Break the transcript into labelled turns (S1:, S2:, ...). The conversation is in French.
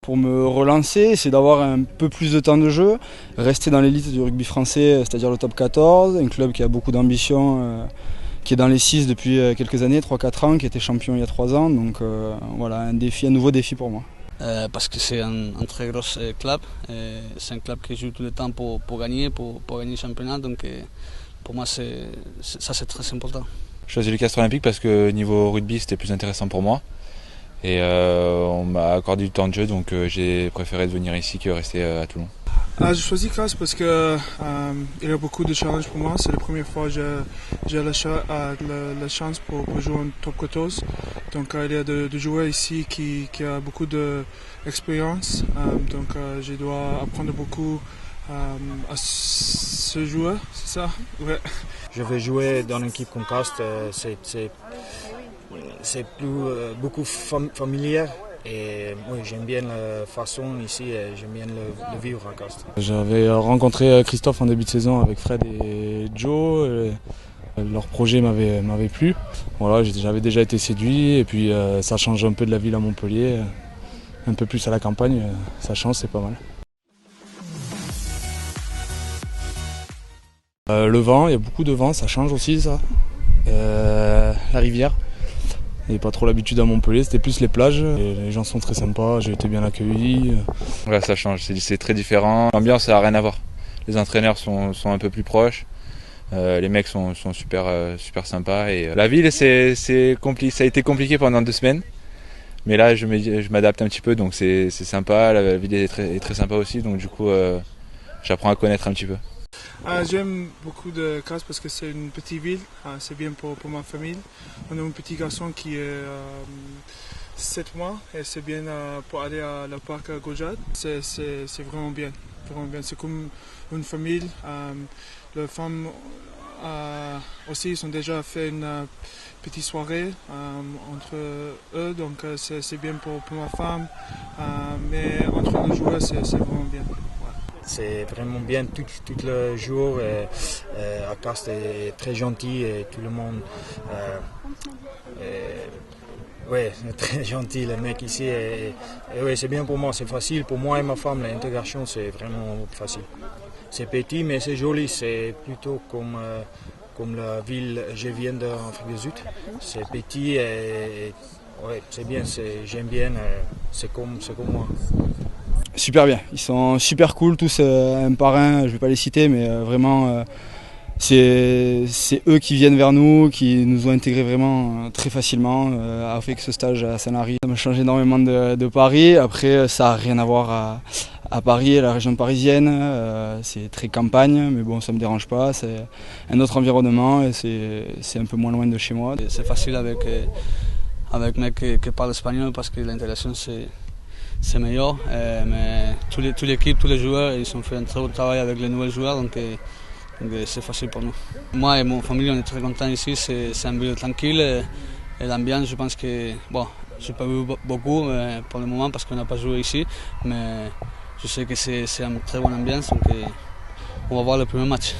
S1: pour me relancer, c'est d'avoir un peu plus de temps de jeu, rester dans l'élite du rugby français, c'est-à-dire le top 14, un club qui a beaucoup d'ambition, qui est dans les 6 depuis quelques années, 3-4 ans, qui était champion il y a 3 ans. Donc voilà, un nouveau défi pour moi.
S2: Parce que c'est un très gros club, c'est un club qui joue tout le temps pour gagner le championnat, donc pour moi c'est très important.
S3: Je choisis le Castres Olympique parce que niveau rugby c'était plus intéressant pour moi et on m'a accordé du temps de jeu, donc j'ai préféré venir ici que rester à Toulon.
S4: J'ai choisi Castres parce qu'il y a beaucoup de challenges pour moi. C'est la première fois que j'ai la chance pour jouer en top 14. Donc il y a des joueurs ici qui ont beaucoup d'expérience. Donc je dois apprendre beaucoup à ce joueur, c'est ça? Ouais.
S5: Je vais jouer dans une équipe comme Castres, c'est beaucoup familier. Et oui, j'aime bien la façon ici et j'aime bien le vivre à Castres.
S6: J'avais rencontré Christophe en début de saison avec Fred et Joe. Leur projet m'avait plu. Voilà, j'avais déjà été séduit et puis ça change un peu de la ville à Montpellier. Un peu plus à la campagne, ça change, c'est pas mal. Le vent, il y a beaucoup de vent, ça change aussi ça. La rivière. Il n'y avait pas trop l'habitude à Montpellier, c'était plus les plages. Et les gens sont très sympas, j'ai été bien accueilli.
S3: Ouais, ça change, c'est très différent. L'ambiance, ça n'a rien à voir. Les entraîneurs sont un peu plus proches. Les mecs sont super sympas. Et la ville, ça a été compliqué pendant 2 semaines. Mais là, je m'adapte un petit peu, donc c'est sympa. La ville est très sympa aussi, donc du coup, j'apprends à connaître un petit peu.
S4: J'aime beaucoup de Castres parce que c'est une petite ville, c'est bien pour ma famille. On a un petit garçon qui est 7 mois et c'est bien pour aller à la parc Gojad. C'est vraiment bien. C'est comme une famille. Les femmes aussi ils ont déjà fait une petite soirée entre eux, donc c'est bien pour ma femme. Mais entre les joueurs, c'est vraiment bien.
S5: C'est vraiment bien tout le jour. À Castres est très gentil et tout le monde. Ouais, très gentil les mecs ici. Et ouais, c'est bien pour moi, c'est facile. Pour moi et ma femme, l'intégration c'est vraiment facile. C'est petit mais c'est joli. C'est plutôt comme la ville. Je viens d'Afrique du Sud. C'est petit et ouais, c'est bien. J'aime bien. C'est comme moi.
S1: Super bien, ils sont super cool, tous un par un, je ne vais pas les citer, mais vraiment c'est eux qui viennent vers nous, qui nous ont intégrés vraiment très facilement, a fait que ce stage à Saint-Lary, ça m'a changé énormément de Paris. Après ça n'a rien à voir à Paris, la région parisienne, c'est très campagne, mais bon ça ne me dérange pas, c'est un autre environnement et c'est un peu moins loin de chez moi.
S2: C'est facile avec mec qui parle espagnol parce que l'intégration c'est meilleur, mais toute l'équipe, tous les joueurs, ils ont fait un très bon travail avec les nouveaux joueurs, donc c'est facile pour nous. Moi et mon famille, on est très contents ici, c'est une ville tranquille et l'ambiance, je pense que, bon, je n'ai pas vu beaucoup pour le moment parce qu'on n'a pas joué ici, mais je sais que c'est une très bonne ambiance, donc on va voir le premier match.